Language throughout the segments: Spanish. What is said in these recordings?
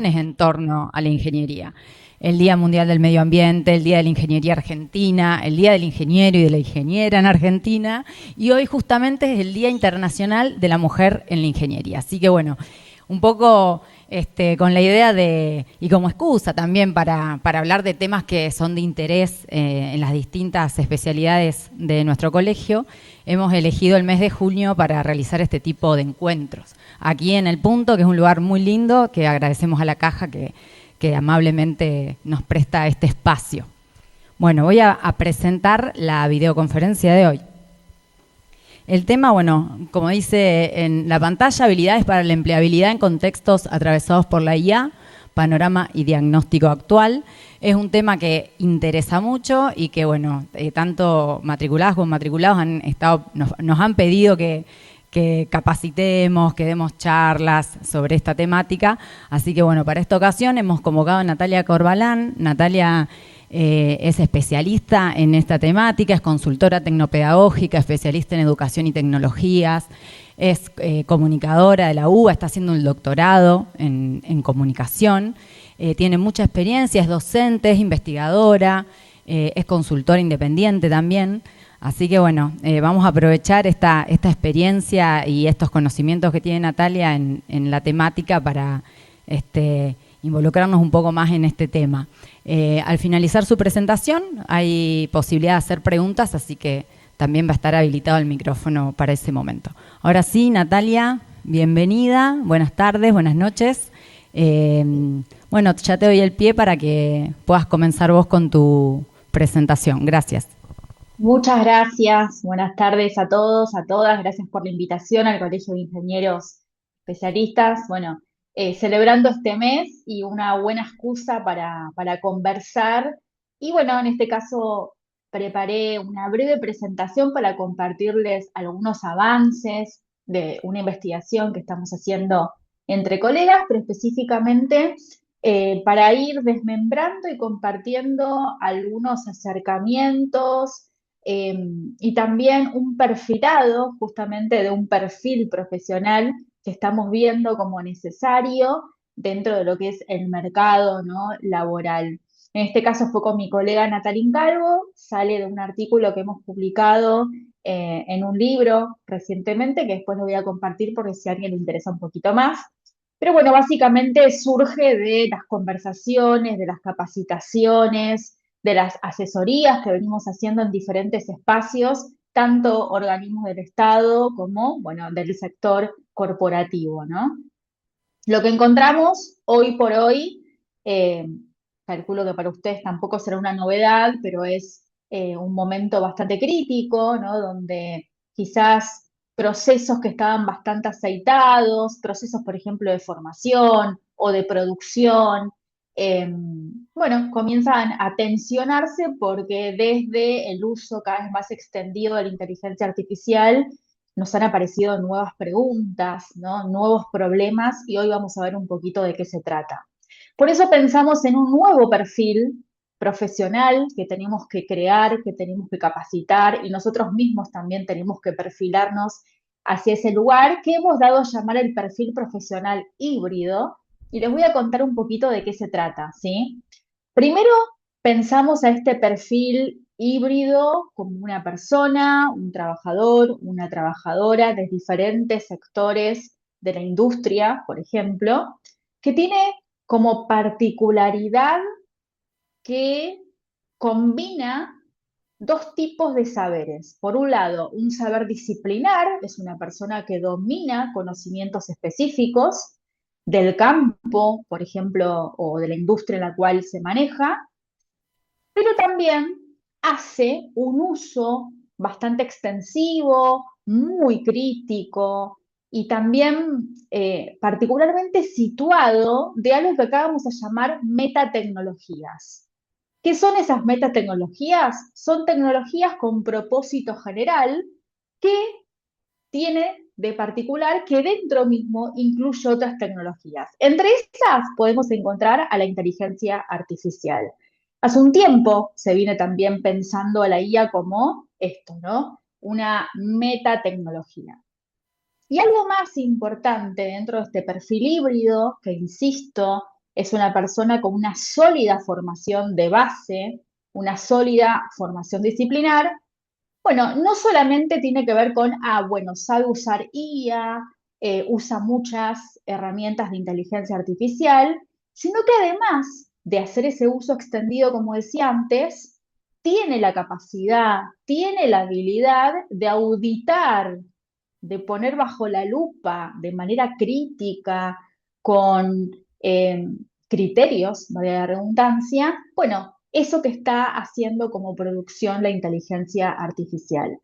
en torno a la ingeniería. El Día Mundial del Medio Ambiente, el Día de la Ingeniería Argentina, el Día del Ingeniero y de la Ingeniera en Argentina, y hoy justamente es el Día Internacional de la Mujer en la Ingeniería. Así que bueno, un poco con la idea de, y como excusa también para hablar de temas que son de interés en las distintas especialidades de nuestro colegio, hemos elegido el mes de junio para realizar este tipo de encuentros. Aquí en El Punto, que es un lugar muy lindo, que agradecemos a la Caja que amablemente nos presta este espacio. Bueno, voy a presentar la videoconferencia de hoy. El tema, bueno, como dice en la pantalla, habilidades para la empleabilidad en contextos atravesados por la IA, panorama y diagnóstico actual. Es un tema que interesa mucho y que, bueno, tanto matriculadas como matriculados nos han pedido que capacitemos, que demos charlas sobre esta temática. Así que, bueno, para esta ocasión hemos convocado a Natalia Corbalán. Natalia es especialista en esta temática, es consultora tecnopedagógica, especialista en educación y tecnologías, es comunicadora de la UBA, está haciendo un doctorado en comunicación, tiene mucha experiencia, es docente, es investigadora, es consultora independiente también. Así que bueno, vamos a aprovechar esta experiencia y estos conocimientos que tiene Natalia en la temática para involucrarnos un poco más en este tema. Al finalizar su presentación hay posibilidad de hacer preguntas, así que también va a estar habilitado el micrófono para ese momento. Ahora sí, Natalia, bienvenida, buenas tardes, buenas noches. Bueno, ya te doy el pie para que puedas comenzar vos con tu presentación. Gracias. Muchas gracias, buenas tardes a todos, a todas, gracias por la invitación al Colegio de Ingenieros Especialistas. Bueno, celebrando este mes y una buena excusa para conversar. Y bueno, en este caso preparé una breve presentación para compartirles algunos avances de una investigación que estamos haciendo entre colegas, pero específicamente para ir desmembrando y compartiendo algunos acercamientos eh, y también un perfilado justamente de un perfil profesional que estamos viendo como necesario dentro de lo que es el mercado, ¿no?, laboral. En este caso fue con mi colega Natalín Calvo, sale de un artículo que hemos publicado en un libro recientemente, que después lo voy a compartir porque si a alguien le interesa un poquito más. Pero bueno, básicamente surge de las conversaciones, de las capacitaciones, de las asesorías que venimos haciendo en diferentes espacios, tanto organismos del Estado como, bueno, del sector corporativo, ¿no? Lo que encontramos hoy por hoy, eh, calculo que para ustedes tampoco será una novedad, pero es un momento bastante crítico, ¿no?, donde quizás procesos que estaban bastante aceitados, procesos, por ejemplo, de formación o de producción, bueno, comienzan a tensionarse porque desde el uso cada vez más extendido de la inteligencia artificial nos han aparecido nuevas preguntas, ¿no?, nuevos problemas, y hoy vamos a ver un poquito de qué se trata. Por eso pensamos en un nuevo perfil profesional que tenemos que crear, que tenemos que capacitar, y nosotros mismos también tenemos que perfilarnos hacia ese lugar que hemos dado a llamar el perfil profesional híbrido, y les voy a contar un poquito de qué se trata, ¿sí? Primero, pensamos a este perfil híbrido como una persona, un trabajador, una trabajadora de diferentes sectores de la industria, por ejemplo, que tiene como particularidad que combina dos tipos de saberes. Por un lado, un saber disciplinar, es una persona que domina conocimientos específicos del campo, por ejemplo, o de la industria en la cual se maneja, pero también hace un uso bastante extensivo, muy crítico y también particularmente situado de algo que acá vamos a llamar metatecnologías. ¿Qué son esas metatecnologías? Son tecnologías con propósito general que tiene de particular que dentro mismo incluye otras tecnologías. Entre esas podemos encontrar a la inteligencia artificial. Hace un tiempo se viene también pensando a la IA como esto, ¿no? Una metatecnología. Y algo más importante dentro de este perfil híbrido, que insisto, es una persona con una sólida formación de base, una sólida formación disciplinar. Bueno, no solamente tiene que ver con, bueno, sabe usar IA, usa muchas herramientas de inteligencia artificial, sino que además de hacer ese uso extendido, como decía antes, tiene la capacidad, tiene la habilidad de auditar, de poner bajo la lupa de manera crítica, con eh, criterios, valga la redundancia, bueno, eso que está haciendo como producción la inteligencia artificial.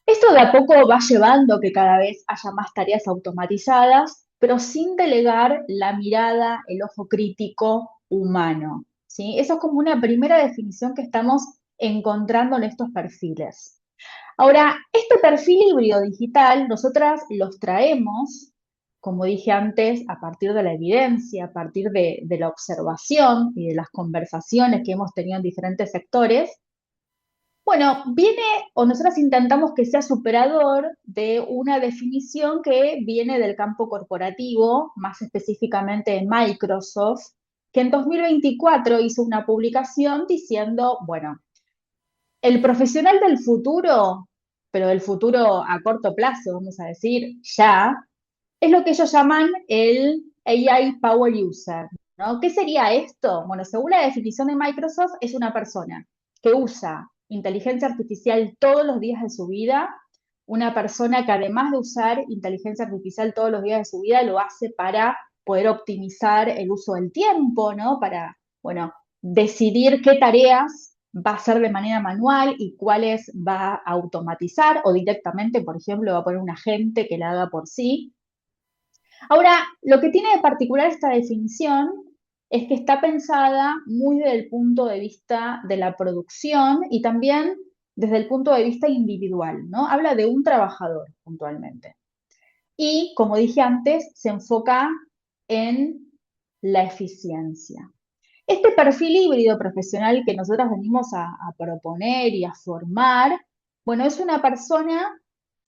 Esto de a poco va llevando que cada vez haya más tareas automatizadas, pero sin delegar la mirada, el ojo crítico humano, ¿sí? Eso es como una primera definición que estamos encontrando en estos perfiles. Ahora, este perfil híbrido digital, nosotras los traemos, como dije antes, a partir de la evidencia, a partir de la observación y de las conversaciones que hemos tenido en diferentes sectores. Bueno, viene, o nosotras intentamos que sea superador de una definición que viene del campo corporativo, más específicamente en Microsoft, que en 2024 hizo una publicación diciendo, bueno, el profesional del futuro, pero del futuro a corto plazo, vamos a decir, ya, es lo que ellos llaman el AI Power User, ¿no? ¿Qué sería esto? Bueno, según la definición de Microsoft, es una persona que usa inteligencia artificial todos los días de su vida, una persona que además de usar inteligencia artificial todos los días de su vida, lo hace para poder optimizar el uso del tiempo, ¿no? Para, bueno, decidir qué tareas va a hacer de manera manual y cuáles va a automatizar o directamente, por ejemplo, va a poner un agente que la haga por sí. Ahora, lo que tiene de particular esta definición es que está pensada muy desde el punto de vista de la producción y también desde el punto de vista individual, ¿no? Habla de un trabajador puntualmente. Y, como dije antes, se enfoca en la eficiencia. Este perfil híbrido profesional que nosotros venimos a proponer y a formar, bueno, es una persona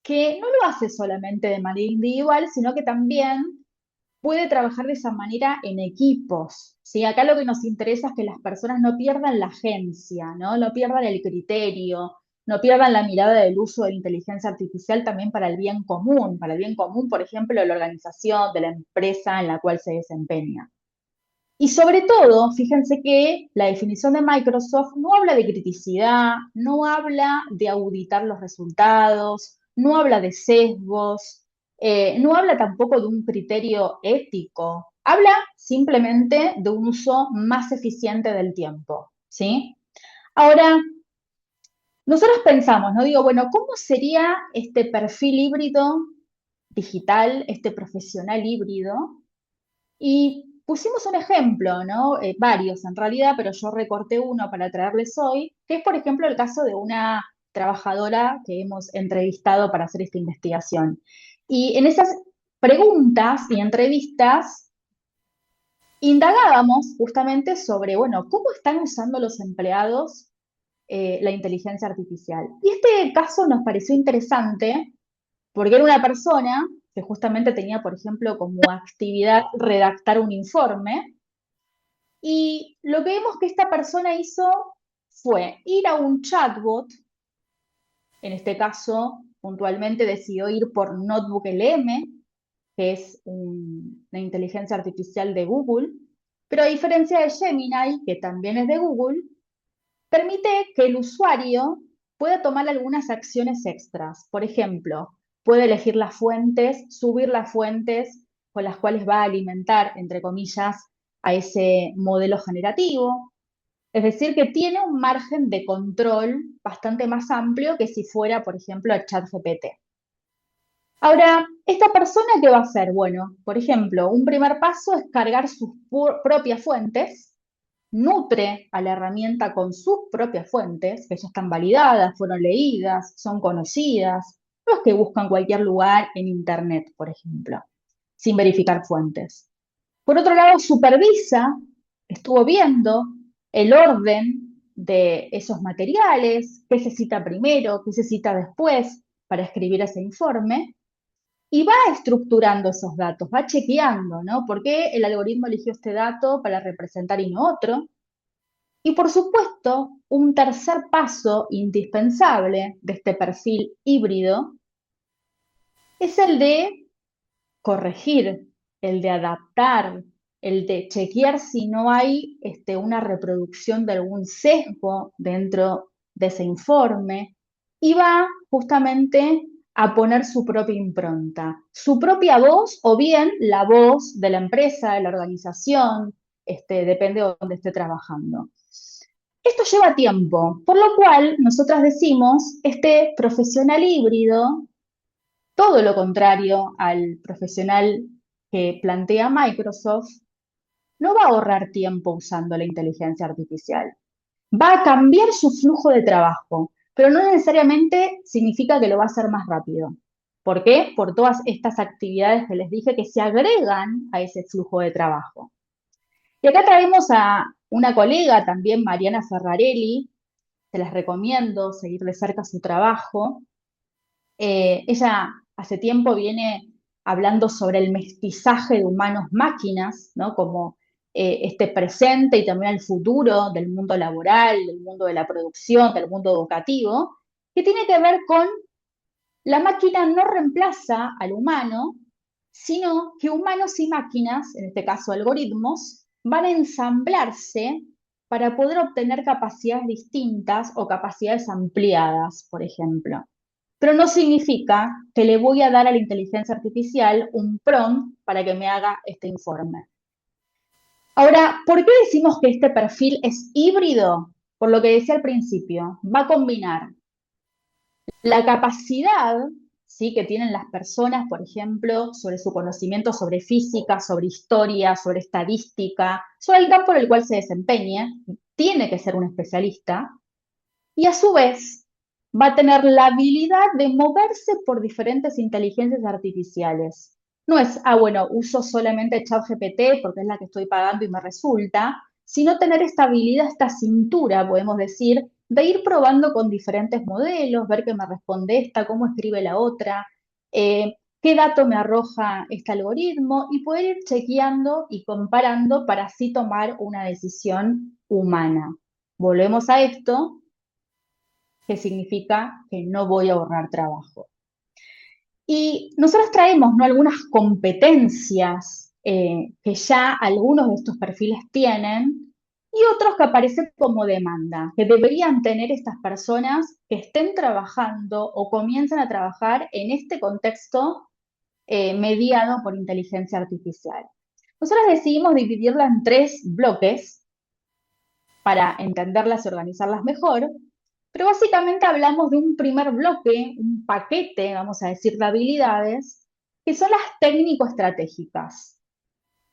que no lo hace solamente de manera individual, sino que también puede trabajar de esa manera en equipos, ¿sí? Acá lo que nos interesa es que las personas no pierdan la agencia, ¿no? No pierdan el criterio, no pierdan la mirada del uso de la inteligencia artificial también para el bien común, por ejemplo, de la organización, de la empresa en la cual se desempeña. Y sobre todo, fíjense que la definición de Microsoft no habla de criticidad, no habla de auditar los resultados, no habla de sesgos, no habla tampoco de un criterio ético, habla simplemente de un uso más eficiente del tiempo, ¿sí? Ahora, nosotros pensamos, ¿no? Digo, bueno, ¿cómo sería este perfil híbrido digital, este profesional híbrido? Y pusimos un ejemplo, ¿no? Varios en realidad, pero yo recorté uno para traerles hoy, que es, por ejemplo, el caso de una trabajadora que hemos entrevistado para hacer esta investigación. Y en esas preguntas y entrevistas indagábamos justamente sobre, bueno, cómo están usando los empleados la inteligencia artificial. Y este caso nos pareció interesante porque era una persona que justamente tenía, por ejemplo, como actividad redactar un informe, y lo que vemos que esta persona hizo fue ir a un chatbot, en este caso puntualmente decidió ir por Notebook LM, que es una inteligencia artificial de Google, pero a diferencia de Gemini, que también es de Google, permite que el usuario pueda tomar algunas acciones extras. Por ejemplo, puede elegir las fuentes, subir las fuentes con las cuales va a alimentar, entre comillas, a ese modelo generativo. Es decir, que tiene un margen de control bastante más amplio que si fuera, por ejemplo, el ChatGPT. Ahora, ¿esta persona qué va a hacer? Bueno, por ejemplo, un primer paso es cargar sus propias fuentes, nutre a la herramienta con sus propias fuentes, que ya están validadas, fueron leídas, son conocidas, no es que buscan cualquier lugar en Internet, por ejemplo, sin verificar fuentes. Por otro lado, supervisa, estuvo viendo el orden de esos materiales, qué se cita primero, qué se cita después para escribir ese informe, y va estructurando esos datos, va chequeando, ¿no? ¿Por qué el algoritmo eligió este dato para representar y no otro? Y por supuesto, un tercer paso indispensable de este perfil híbrido es el de corregir, el de adaptar, el de chequear si no hay una reproducción de algún sesgo dentro de ese informe y va justamente a poner su propia impronta, su propia voz o bien la voz de la empresa, de la organización, depende de dónde esté trabajando. Esto lleva tiempo, por lo cual nosotras decimos, este profesional híbrido, todo lo contrario al profesional que plantea Microsoft, no va a ahorrar tiempo usando la inteligencia artificial. Va a cambiar su flujo de trabajo, pero no necesariamente significa que lo va a hacer más rápido. ¿Por qué? Por todas estas actividades que les dije que se agregan a ese flujo de trabajo. Y acá traemos a una colega también, Mariana Ferrarelli, se las recomiendo seguir de cerca su trabajo. Ella hace tiempo viene hablando sobre el mestizaje de humanos-máquinas, ¿no? Como este presente y también el futuro del mundo laboral, del mundo de la producción, del mundo educativo, que tiene que ver con la máquina no reemplaza al humano, sino que humanos y máquinas, en este caso algoritmos, van a ensamblarse para poder obtener capacidades distintas o capacidades ampliadas, por ejemplo. Pero no significa que le voy a dar a la inteligencia artificial un prompt para que me haga este informe. Ahora, ¿por qué decimos que este perfil es híbrido? Por lo que decía al principio, va a combinar la capacidad, ¿sí?, que tienen las personas, por ejemplo, sobre su conocimiento sobre física, sobre historia, sobre estadística, sobre el campo en el cual se desempeñe, tiene que ser un especialista, y a su vez va a tener la habilidad de moverse por diferentes inteligencias artificiales. No es, bueno, uso solamente ChatGPT porque es la que estoy pagando y me resulta, sino tener esta habilidad, esta cintura, podemos decir, de ir probando con diferentes modelos, ver qué me responde esta, cómo escribe la otra, qué dato me arroja este algoritmo y poder ir chequeando y comparando para así tomar una decisión humana. Volvemos a esto, que significa que no voy a ahorrar trabajo. Y nosotros traemos, ¿no?, algunas competencias que ya algunos de estos perfiles tienen y otros que aparecen como demanda, que deberían tener estas personas que estén trabajando o comiencen a trabajar en este contexto mediado por inteligencia artificial. Nosotros decidimos dividirla en 3 bloques para entenderlas y organizarlas mejor, pero básicamente hablamos de un primer bloque, un paquete, vamos a decir, de habilidades, que son las técnico-estratégicas.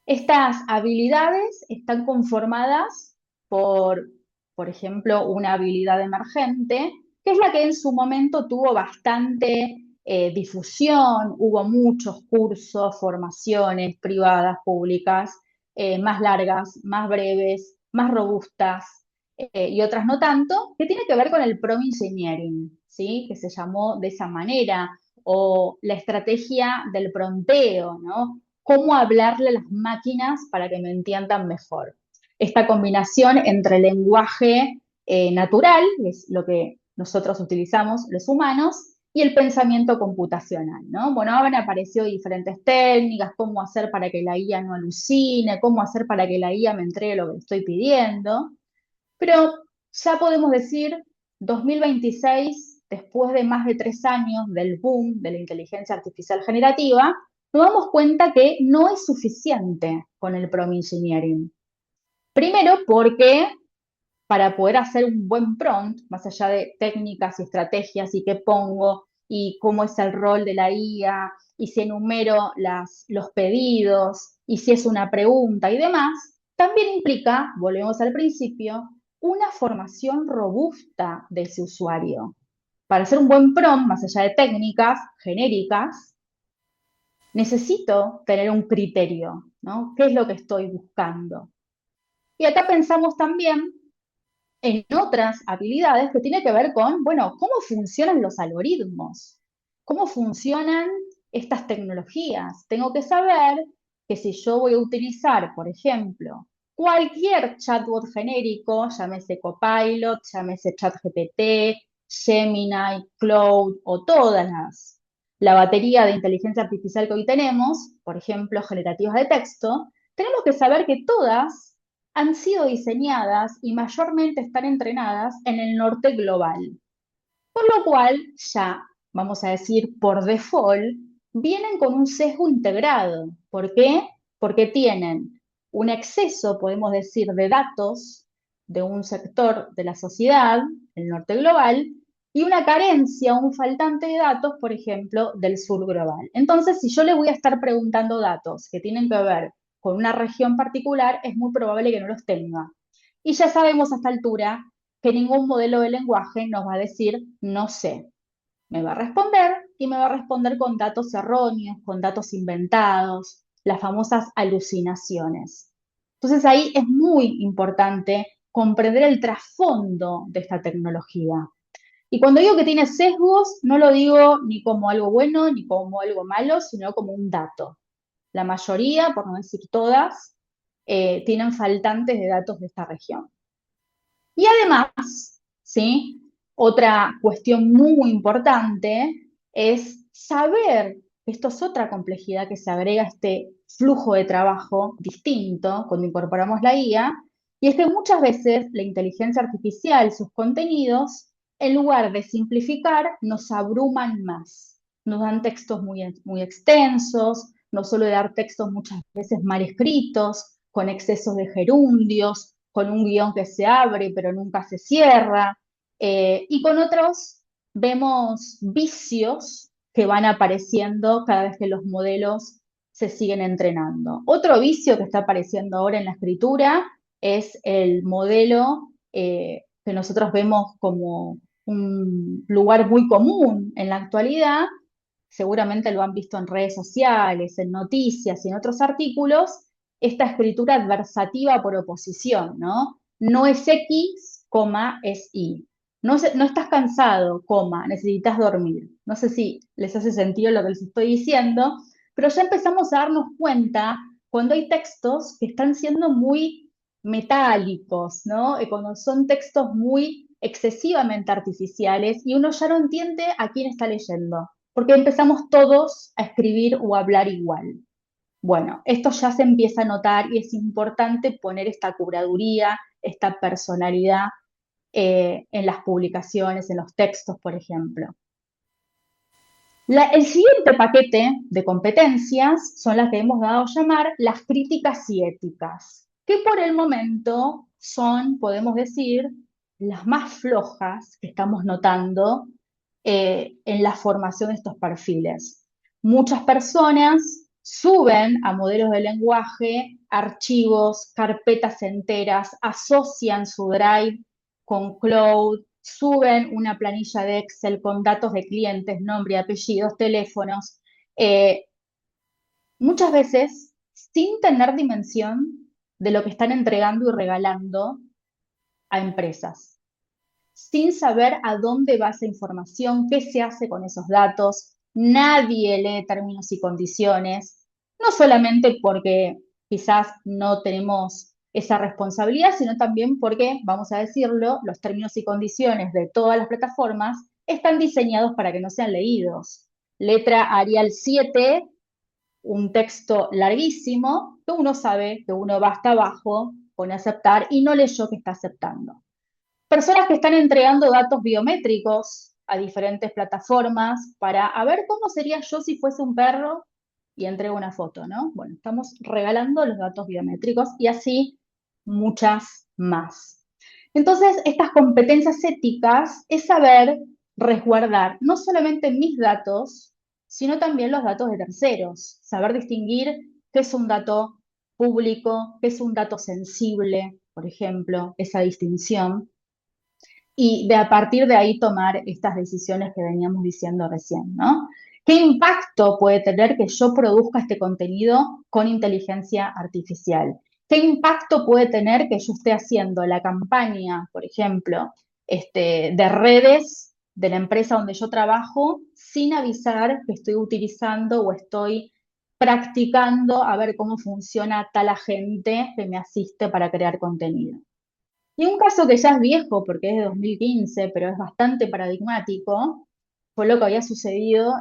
Estas habilidades están conformadas por ejemplo, una habilidad emergente, que es la que en su momento tuvo bastante difusión, hubo muchos cursos, formaciones privadas, públicas, más largas, más breves, más robustas, y otras no tanto, que tiene que ver con el prompt engineering, ¿sí?, que se llamó de esa manera, o la estrategia del pronteo, ¿no? Cómo hablarle a las máquinas para que me entiendan mejor. Esta combinación entre el lenguaje natural, que es lo que nosotros utilizamos los humanos, y el pensamiento computacional, ¿no? Bueno, ahora han aparecido diferentes técnicas, cómo hacer para que la IA no alucine, cómo hacer para que la IA me entregue lo que le estoy pidiendo, pero ya podemos decir, 2026, después de más de 3 años del boom de la inteligencia artificial generativa, nos damos cuenta que no es suficiente con el prompt engineering. Primero, porque para poder hacer un buen prompt, más allá de técnicas y estrategias y qué pongo y cómo es el rol de la IA y si enumero los pedidos y si es una pregunta y demás, también implica, volvemos al principio, una formación robusta de ese usuario. Para hacer un buen prompt, más allá de técnicas genéricas, necesito tener un criterio, ¿no? ¿Qué es lo que estoy buscando? Y acá pensamos también en otras habilidades que tiene que ver con, bueno, cómo funcionan los algoritmos, cómo funcionan estas tecnologías. Tengo que saber que si yo voy a utilizar, por ejemplo, cualquier chatbot genérico, llámese Copilot, llámese ChatGPT, Gemini, Claude o la batería de inteligencia artificial que hoy tenemos, por ejemplo, generativas de texto, tenemos que saber que todas han sido diseñadas y mayormente están entrenadas en el norte global. Por lo cual, ya, vamos a decir, por default, vienen con un sesgo integrado. ¿Por qué? Porque tienen un exceso, podemos decir, de datos de un sector de la sociedad, el norte global, y una carencia, un faltante de datos, por ejemplo, del sur global. Entonces, si yo le voy a estar preguntando datos que tienen que ver con una región particular, es muy probable que no los tenga. Y ya sabemos a esta altura que ningún modelo de lenguaje nos va a decir no sé. Me va a responder y me va a responder con datos erróneos, con datos inventados, las famosas alucinaciones. Entonces ahí es muy importante comprender el trasfondo de esta tecnología. Y cuando digo que tiene sesgos, no lo digo ni como algo bueno ni como algo malo, sino como un dato. La mayoría, por no decir todas, tienen faltantes de datos de esta región. Y además, ¿sí? Otra cuestión muy importante es saber, esto es otra complejidad que se agrega a este flujo de trabajo distinto cuando incorporamos la IA, y es que muchas veces la inteligencia artificial, sus contenidos, en lugar de simplificar, nos abruman más. Nos dan textos muy extensos, nos suele dar textos muchas veces mal escritos, con excesos de gerundios, con un guión que se abre pero nunca se cierra, y con otros vemos vicios que van apareciendo cada vez que los modelos se siguen entrenando. Otro vicio que está apareciendo ahora en la escritura es el modelo que nosotros vemos como un lugar muy común en la actualidad, seguramente lo han visto en redes sociales, en noticias y en otros artículos, esta escritura adversativa por oposición, ¿no? No es X, coma, es Y. No estás cansado, coma, necesitas dormir. No sé si les hace sentido lo que les estoy diciendo, pero ya empezamos a darnos cuenta cuando hay textos que están siendo muy metálicos, ¿no? Cuando son textos muy excesivamente artificiales y uno ya no entiende a quién está leyendo, porque empezamos todos a escribir o a hablar igual. Bueno, esto ya se empieza a notar y es importante poner esta curaduría, esta personalidad en las publicaciones, en los textos, por ejemplo. El siguiente paquete de competencias son las que hemos dado a llamar las críticas y éticas, que por el momento son, podemos decir, las más flojas que estamos notando en la formación de estos perfiles. Muchas personas suben a modelos de lenguaje archivos, carpetas enteras, asocian su Drive con Cloud, suben una planilla de Excel con datos de clientes, nombre, apellidos, teléfonos, eh, muchas veces sin tener dimensión de lo que están entregando y regalando a empresas, sin saber a dónde va esa información, qué se hace con esos datos. Nadie lee términos y condiciones, no solamente porque quizás no tenemos esa responsabilidad, sino también porque, vamos a decirlo, los términos y condiciones de todas las plataformas están diseñados para que no sean leídos. Letra Arial 7, un texto larguísimo, que uno sabe que uno va hasta abajo, pone aceptar y no leyó que está aceptando. Personas que están entregando datos biométricos a diferentes plataformas para a ver cómo sería yo si fuese un perro y entrego una foto, ¿no? Bueno, estamos regalando los datos biométricos y así muchas más. Entonces, estas competencias éticas es saber resguardar no solamente mis datos, sino también los datos de terceros, saber distinguir qué es un dato público, qué es un dato sensible, por ejemplo, esa distinción y de a partir de ahí tomar estas decisiones que veníamos diciendo recién, ¿no? ¿Qué impacto puede tener que yo produzca este contenido con inteligencia artificial? ¿Qué impacto puede tener que yo esté haciendo la campaña, por ejemplo, de redes de la empresa donde yo trabajo sin avisar que estoy utilizando o estoy practicando a ver cómo funciona tal agente que me asiste para crear contenido. Y un caso que ya es viejo, porque es de 2015, pero es bastante paradigmático, fue lo que había sucedido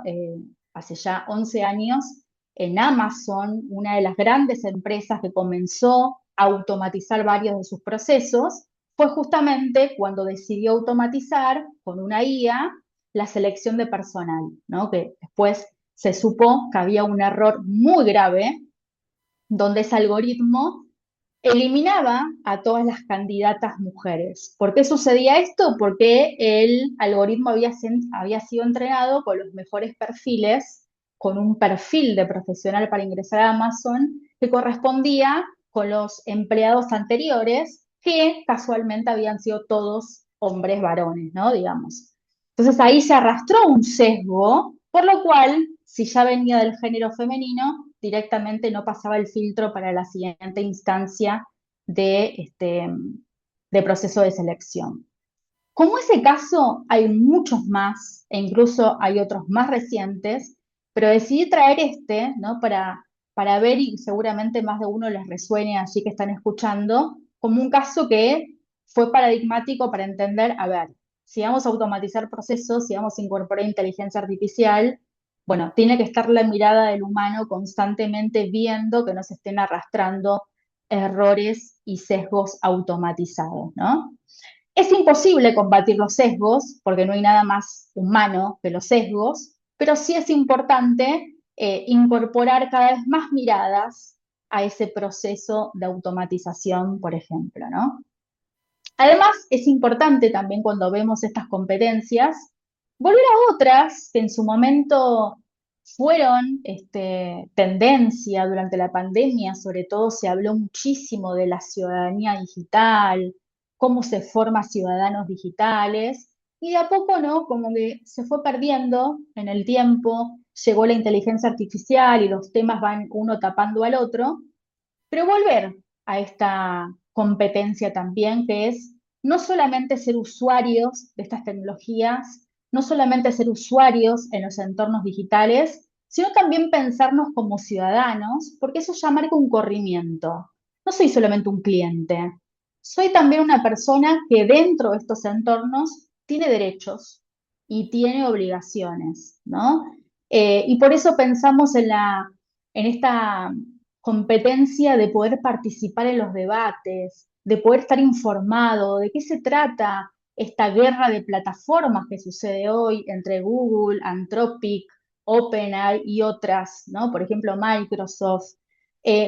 hace ya 11 años en Amazon, una de las grandes empresas que comenzó a automatizar varios de sus procesos, fue justamente cuando decidió automatizar con una IA la selección de personal, ¿no? Que después se supo que había un error muy grave donde ese algoritmo eliminaba a todas las candidatas mujeres. ¿Por qué sucedía esto? Porque el algoritmo había sido entrenado con los mejores perfiles, con un perfil de profesional para ingresar a Amazon que correspondía con los empleados anteriores, que casualmente habían sido todos hombres varones, ¿no? Digamos. Entonces ahí se arrastró un sesgo, por lo cual, si ya venía del género femenino, directamente no pasaba el filtro para la siguiente instancia de proceso de selección. Como ese caso, hay muchos más, e incluso hay otros más recientes, pero decidí traer este, ¿no? Para ver, y seguramente más de uno les resuene allí que están escuchando, como un caso que fue paradigmático para entender, a ver, si vamos a automatizar procesos, si vamos a incorporar inteligencia artificial, bueno, tiene que estar la mirada del humano constantemente viendo que no se estén arrastrando errores y sesgos automatizados, ¿no? Es imposible combatir los sesgos, porque no hay nada más humano que los sesgos, pero sí es importante incorporar cada vez más miradas a ese proceso de automatización, por ejemplo, ¿no? Además, es importante también cuando vemos estas competencias, volver a otras que en su momento fueron tendencia durante la pandemia, sobre todo se habló muchísimo de la ciudadanía digital, cómo se forma ciudadanos digitales, y de a poco, ¿no? Como que se fue perdiendo en el tiempo, llegó la inteligencia artificial y los temas van uno tapando al otro, pero volver a esta competencia también, que es no solamente ser usuarios de estas tecnologías, no solamente ser usuarios en los entornos digitales, sino también pensarnos como ciudadanos, porque eso ya marca un corrimiento. No soy solamente un cliente, soy también una persona que dentro de estos entornos tiene derechos y tiene obligaciones, ¿no? Y por eso pensamos en esta competencia de poder participar en los debates, de poder estar informado, de qué se trata esta guerra de plataformas que sucede hoy entre Google, Anthropic, OpenAI y otras, ¿no? Por ejemplo, Microsoft.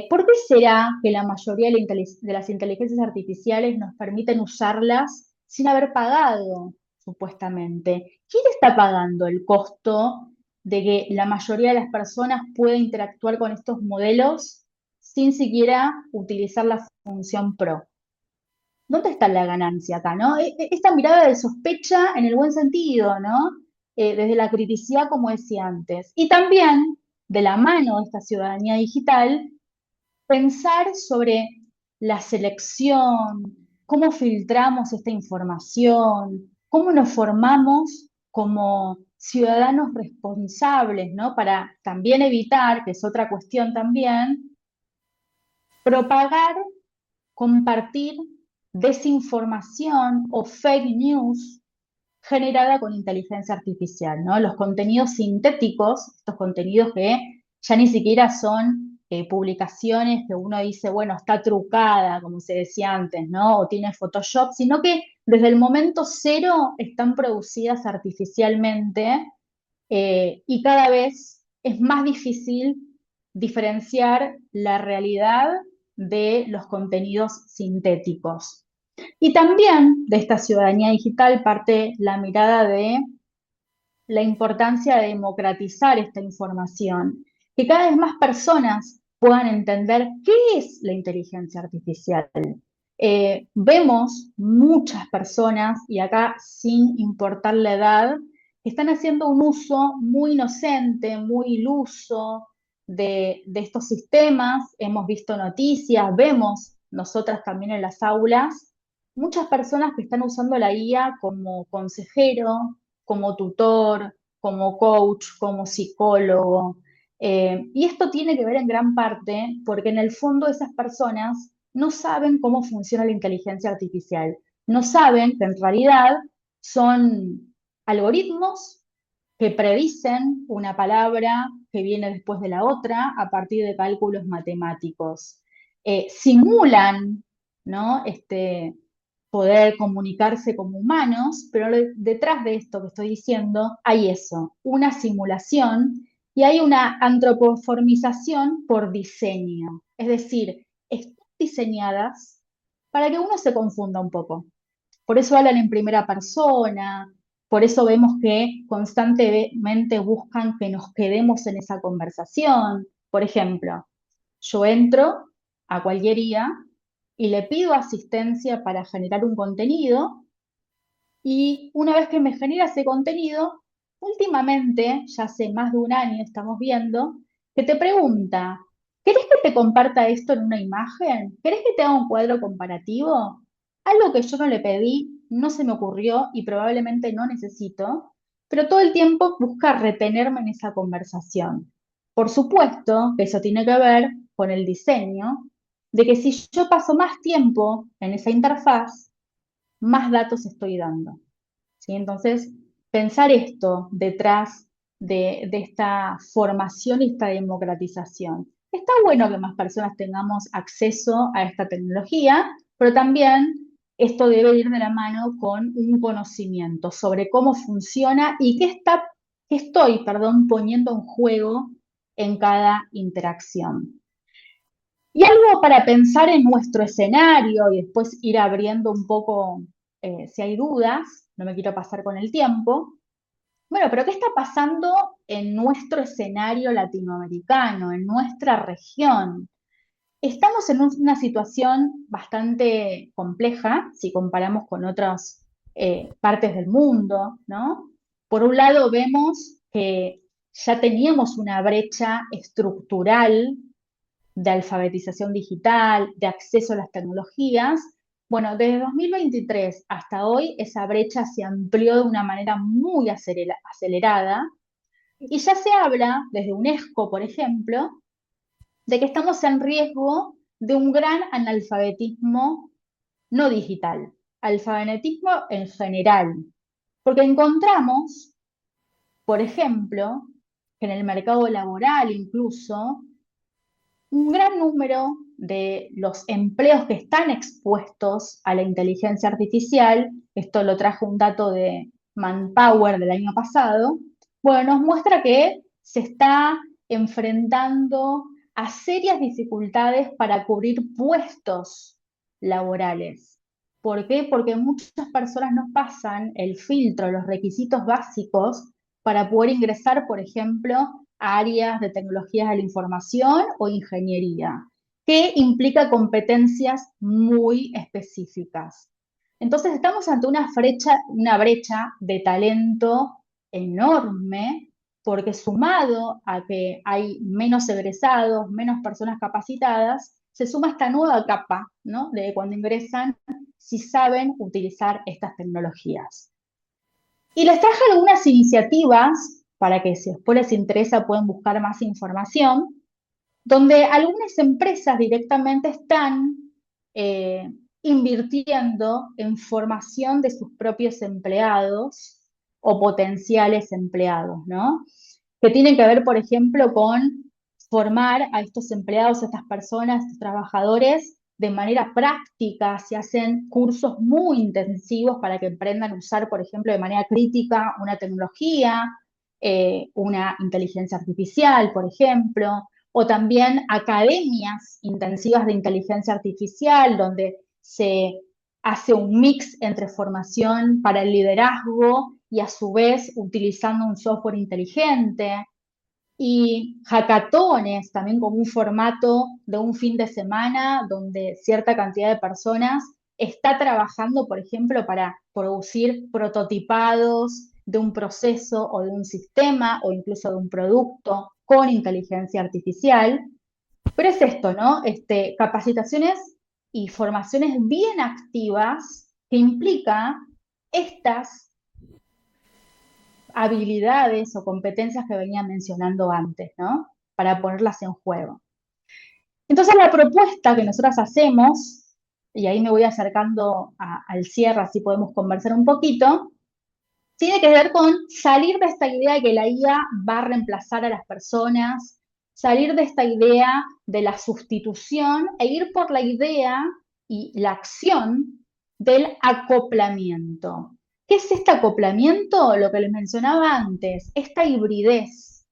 ¿Por qué será que la mayoría de las inteligencias artificiales nos permiten usarlas sin haber pagado, supuestamente? ¿Quién está pagando el costo de que la mayoría de las personas pueda interactuar con estos modelos sin siquiera utilizar la función pro? ¿Dónde está la ganancia acá, no? Esta mirada de sospecha en el buen sentido, ¿no? Desde la criticidad, como decía antes. Y también, de la mano de esta ciudadanía digital, pensar sobre la selección, cómo filtramos esta información, cómo nos formamos como ciudadanos responsables, ¿no? Para también evitar, que es otra cuestión también, propagar, compartir desinformación o fake news generada con inteligencia artificial, ¿no? Los contenidos sintéticos, estos contenidos que ya ni siquiera son publicaciones que uno dice, bueno, está trucada, como se decía antes, ¿no? O tiene Photoshop, sino que desde el momento cero están producidas artificialmente y cada vez es más difícil diferenciar la realidad de los contenidos sintéticos. Y también de esta ciudadanía digital parte la mirada de la importancia de democratizar esta información, que cada vez más personas puedan entender qué es la inteligencia artificial. Vemos muchas personas, y acá sin importar la edad, que están haciendo un uso muy inocente, muy iluso de estos sistemas. Hemos visto noticias, vemos nosotras también en las aulas, muchas personas que están usando la IA como consejero, como tutor, como coach, como psicólogo. Y esto tiene que ver en gran parte porque en el fondo esas personas no saben cómo funciona la inteligencia artificial, no saben que en realidad son algoritmos que predicen una palabra que viene después de la otra a partir de cálculos matemáticos. Simulan, ¿no? Poder comunicarse como humanos, pero detrás de esto que estoy diciendo hay eso, una simulación y hay una antropoformización por diseño. Es decir, están diseñadas para que uno se confunda un poco. Por eso hablan en primera persona, por eso vemos que constantemente buscan que nos quedemos en esa conversación. Por ejemplo, yo entro a cualquier IA y le pido asistencia para generar un contenido y una vez que me genera ese contenido, últimamente, ya hace más de un año estamos viendo, que te pregunta, ¿querés que te comparta esto en una imagen? ¿Querés que te haga un cuadro comparativo? Algo que yo no le pedí, no se me ocurrió y probablemente no necesito, pero todo el tiempo busca retenerme en esa conversación. Por supuesto que eso tiene que ver con el diseño, de que si yo paso más tiempo en esa interfaz, más datos estoy dando. ¿Sí? Entonces, pensar esto detrás de esta formación y esta democratización. Está bueno que más personas tengamos acceso a esta tecnología, pero también esto debe ir de la mano con un conocimiento sobre cómo funciona y qué estoy, perdón, poniendo en juego en cada interacción. Y algo para pensar en nuestro escenario y después ir abriendo un poco si hay dudas, no me quiero pasar con el tiempo. Bueno, pero ¿qué está pasando en nuestro escenario latinoamericano, en nuestra región? Estamos en una situación bastante compleja si comparamos con otras partes del mundo, ¿no? Por un lado vemos que ya teníamos una brecha estructural de alfabetización digital, de acceso a las tecnologías. Bueno, desde 2023 hasta hoy esa brecha se amplió de una manera muy acelerada y ya se habla, desde UNESCO, por ejemplo, de que estamos en riesgo de un gran analfabetismo no digital, alfabetismo en general, porque encontramos, por ejemplo, que en el mercado laboral incluso un gran número de los empleos que están expuestos a la inteligencia artificial, esto lo trajo un dato de Manpower del año pasado, bueno, nos muestra que se está enfrentando a serias dificultades para cubrir puestos laborales. ¿Por qué? Porque muchas personas no pasan el filtro, los requisitos básicos para poder ingresar, por ejemplo, a áreas de tecnologías de la información o ingeniería, que implica competencias muy específicas. Entonces estamos ante una brecha de talento enorme, porque sumado a que hay menos egresados, menos personas capacitadas, se suma esta nueva capa, ¿no? De cuando ingresan, si saben utilizar estas tecnologías. Y les traje algunas iniciativas para que si después les interesa pueden buscar más información, donde algunas empresas directamente están eh, invirtiendo en formación de sus propios empleados o potenciales empleados, ¿no? Que tienen que ver, por ejemplo, con formar a estos empleados, a estas personas, a estos trabajadores de manera práctica, se hacen cursos muy intensivos para que aprendan a usar, por ejemplo, de manera crítica una tecnología, una inteligencia artificial, por ejemplo, o también academias intensivas de inteligencia artificial, donde se hace un mix entre formación para el liderazgo y a su vez utilizando un software inteligente, y hackatones también como un formato de un fin de semana donde cierta cantidad de personas está trabajando, por ejemplo, para producir prototipados de un proceso o de un sistema o incluso de un producto con inteligencia artificial. Pero es esto, ¿no? Capacitaciones y formaciones bien activas que implica estas habilidades o competencias que venía mencionando antes, ¿no? Para ponerlas en juego. Entonces la propuesta que nosotras hacemos, y ahí me voy acercando al cierre, así podemos conversar un poquito, tiene que ver con salir de esta idea de que la IA va a reemplazar a las personas, salir de esta idea de la sustitución e ir por la idea y la acción del acoplamiento. ¿Qué es este acoplamiento? Lo que les mencionaba antes, esta hibridez.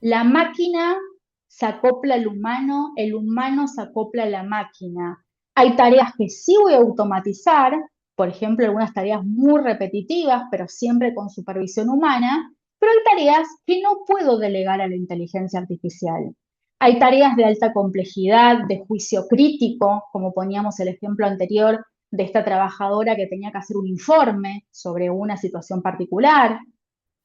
La máquina se acopla al humano, el humano se acopla a la máquina. Hay tareas que sí voy a automatizar, por ejemplo, algunas tareas muy repetitivas, pero siempre con supervisión humana, pero hay tareas que no puedo delegar a la inteligencia artificial. Hay tareas de alta complejidad, de juicio crítico, como poníamos el ejemplo anterior de esta trabajadora que tenía que hacer un informe sobre una situación particular.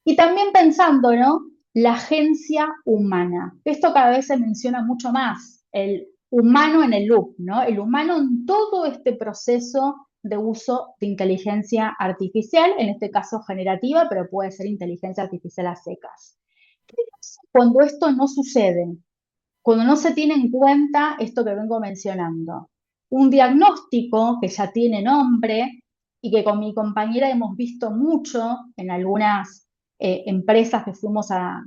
Y también pensando, ¿no? La agencia humana. Esto cada vez se menciona mucho más, el humano en el loop, ¿no? El humano en todo este proceso de uso de inteligencia artificial, en este caso generativa, pero puede ser inteligencia artificial a secas. ¿Qué pasa cuando esto no sucede? Cuando no se tiene en cuenta esto que vengo mencionando. Un diagnóstico que ya tiene nombre y que con mi compañera hemos visto mucho en algunas empresas que fuimos a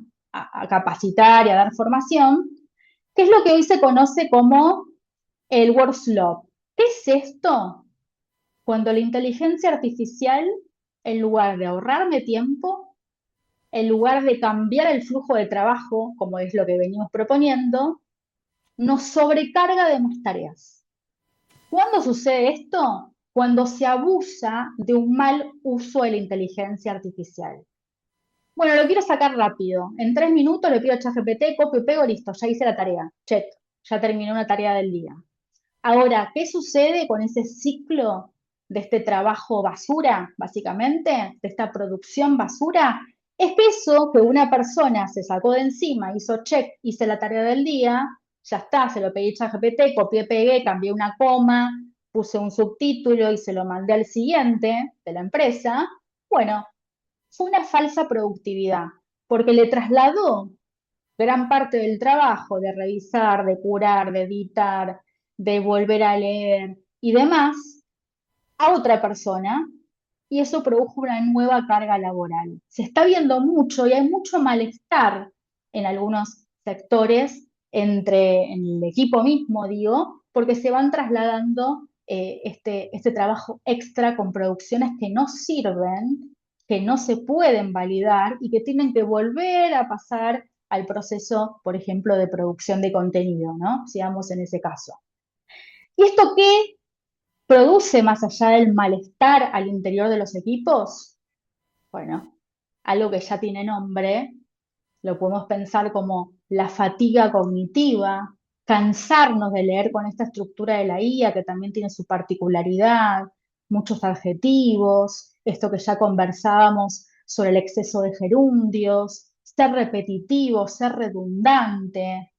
capacitar y a dar formación, que es lo que hoy se conoce como el workflow. ¿Qué es esto? Cuando la inteligencia artificial, en lugar de ahorrarme tiempo, en lugar de cambiar el flujo de trabajo, como es lo que venimos proponiendo, nos sobrecarga de más tareas. ¿Cuándo sucede esto? Cuando se abusa de un mal uso de la inteligencia artificial. Bueno, lo quiero sacar rápido. En 3 minutos le pido a ChatGPT, copio y pego, listo, ya hice la tarea. Check, ya terminé una tarea del día. Ahora, ¿qué sucede con ese ciclo de este trabajo basura, básicamente, de esta producción basura? Es que eso que una persona se sacó de encima, hizo check, hice la tarea del día, ya está, se lo pedí a GPT, copié, pegué, cambié una coma, puse un subtítulo y se lo mandé al siguiente de la empresa. Bueno, fue una falsa productividad, porque le trasladó gran parte del trabajo de revisar, de curar, de editar, de volver a leer y demás a otra persona y eso produjo una nueva carga laboral. Se está viendo mucho y hay mucho malestar en algunos sectores en el equipo mismo, digo, porque se van trasladando este trabajo extra con producciones que no sirven, que no se pueden validar y que tienen que volver a pasar al proceso, por ejemplo, de producción de contenido, ¿no? Sigamos en ese caso. ¿Y esto qué produce más allá del malestar al interior de los equipos? Bueno, algo que ya tiene nombre, lo podemos pensar como la fatiga cognitiva, cansarnos de leer con esta estructura de la IA que también tiene su particularidad, muchos adjetivos, esto que ya conversábamos sobre el exceso de gerundios, ser repetitivo, ser redundante.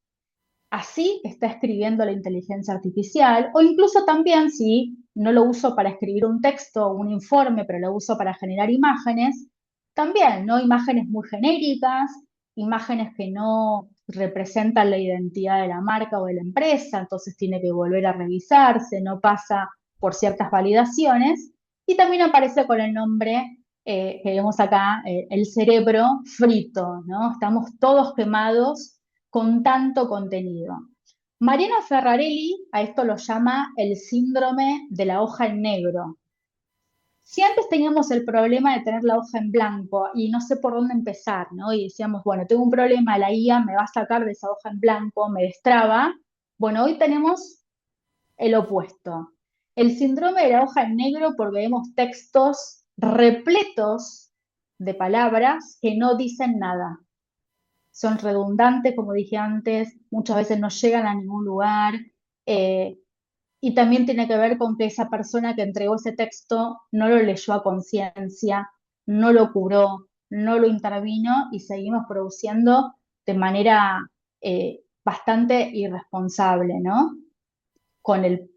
Así está escribiendo la inteligencia artificial, o incluso también si no lo uso para escribir un texto o un informe, pero lo uso para generar imágenes, también, ¿no? Imágenes muy genéricas, imágenes que no representan la identidad de la marca o de la empresa, entonces tiene que volver a revisarse, no pasa por ciertas validaciones, y también aparece con el nombre que vemos acá, el cerebro frito, ¿no? Estamos todos quemados con tanto contenido. Mariana Ferrarelli a esto lo llama el síndrome de la hoja en negro. Si antes teníamos el problema de tener la hoja en blanco y no sé por dónde empezar, ¿no? Y decíamos, bueno, tengo un problema, la IA me va a sacar de esa hoja en blanco, me destraba. Bueno, hoy tenemos el opuesto. El síndrome de la hoja en negro porque vemos textos repletos de palabras que no dicen nada, son redundantes, como dije antes, muchas veces no llegan a ningún lugar. eh, y también tiene que ver con que esa persona que entregó ese texto no lo leyó a conciencia, no lo curó, no lo intervino y seguimos produciendo de manera bastante irresponsable, ¿no? Con el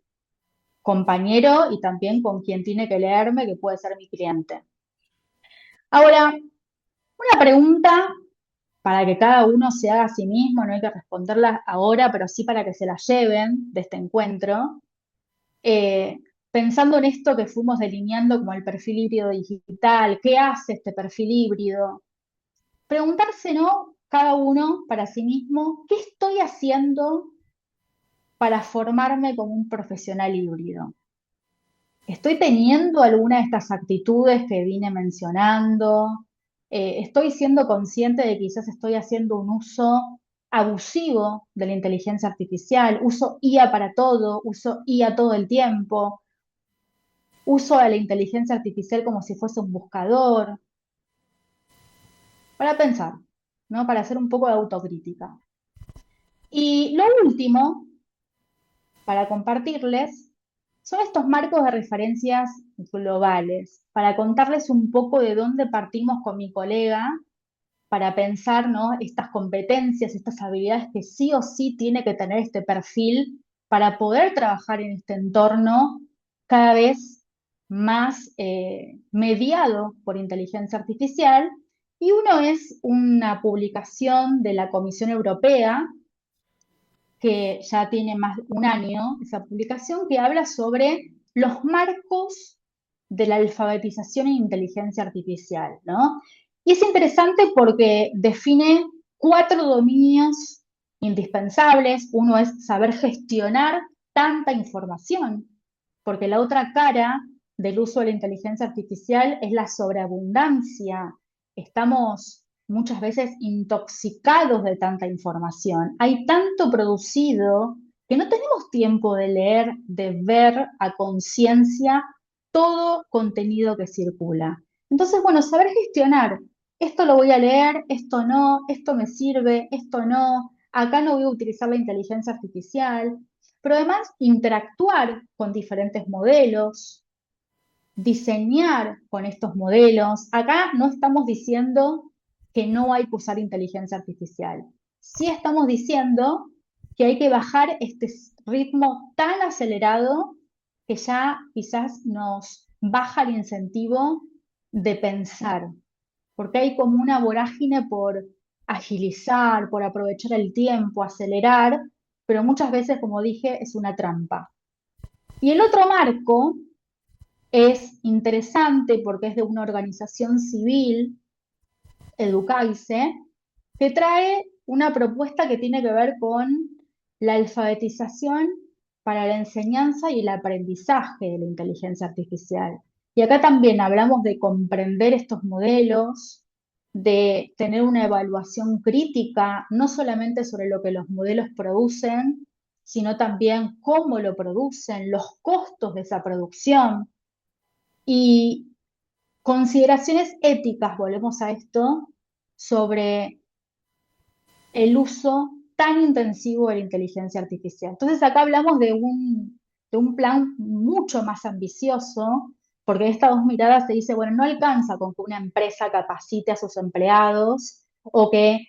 compañero y también con quien tiene que leerme, que puede ser mi cliente. Ahora, Una pregunta para que cada uno se haga a sí mismo, no hay que responderla ahora, pero sí para que se la lleven de este encuentro. Eh, Pensando en esto que fuimos delineando como el perfil híbrido digital, ¿qué hace este perfil híbrido? Preguntarse, ¿no? Cada uno para sí mismo, ¿qué estoy haciendo para formarme como un profesional híbrido? ¿Estoy teniendo alguna de estas actitudes que vine mencionando? ¿Estoy siendo consciente de que quizás estoy haciendo un uso abusivo de la inteligencia artificial? ¿Uso IA para todo? ¿Uso IA todo el tiempo? ¿Uso a la inteligencia artificial como si fuese un buscador? Para pensar, ¿no? Para hacer un poco de autocrítica. Y lo último, para compartirles, son estos marcos de referencias globales, para contarles un poco de dónde partimos con mi colega, para pensar, ¿no? Estas competencias, estas habilidades que sí o sí tiene que tener este perfil para poder trabajar en este entorno cada vez más mediado por inteligencia artificial. Y uno es una publicación de la Comisión Europea que ya tiene más de un año, esa publicación, que habla sobre los marcos de la alfabetización en inteligencia artificial, ¿no? Y es interesante porque define 4 dominios indispensables. Uno es saber gestionar tanta información, porque la otra cara del uso de la inteligencia artificial es la sobreabundancia. Estamos muchas veces intoxicados de tanta información. Hay tanto producido que no tenemos tiempo de leer, de ver a conciencia todo contenido que circula. Entonces, bueno, saber gestionar, esto lo voy a leer, esto no, esto me sirve, esto no, acá no voy a utilizar la inteligencia artificial, pero además interactuar con diferentes modelos, diseñar con estos modelos. Acá no estamos diciendo que no hay que usar inteligencia artificial. Sí estamos diciendo que hay que bajar este ritmo tan acelerado que ya quizás nos baja el incentivo de pensar, porque hay como una vorágine por agilizar, por aprovechar el tiempo, acelerar, pero muchas veces, como dije, es una trampa. Y el otro marco es interesante porque es de una organización civil, Educaice, que trae una propuesta que tiene que ver con la alfabetización para la enseñanza y el aprendizaje de la inteligencia artificial. Y acá también hablamos de comprender estos modelos, de tener una evaluación crítica, no solamente sobre lo que los modelos producen, sino también cómo lo producen, los costos de esa producción. Y consideraciones éticas, volvemos a esto, sobre el uso tan intensivo de la inteligencia artificial. Entonces acá hablamos de un plan mucho más ambicioso, porque de estas dos miradas se dice, bueno, no alcanza con que una empresa capacite a sus empleados o que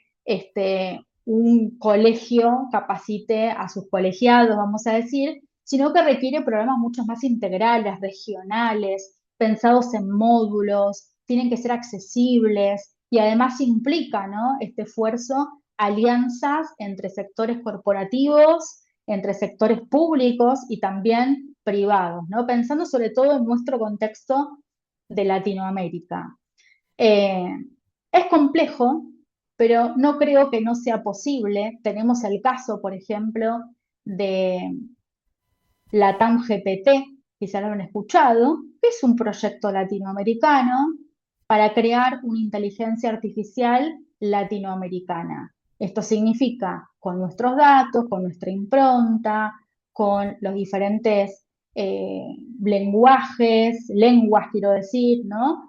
un colegio capacite a sus colegiados, vamos a decir, sino que requiere programas mucho más integrales, regionales, pensados en módulos, tienen que ser accesibles y además implica, ¿no? Este esfuerzo alianzas entre sectores corporativos, entre sectores públicos y también privados, ¿no? Pensando sobre todo en nuestro contexto de Latinoamérica. Eh, es complejo, pero no creo que no sea posible. Tenemos el caso, por ejemplo, de la TAM GPT, quizá lo han escuchado, que es un proyecto latinoamericano para crear una inteligencia artificial latinoamericana. Esto significa con nuestros datos, con nuestra impronta, con los diferentes lenguas quiero decir, ¿no?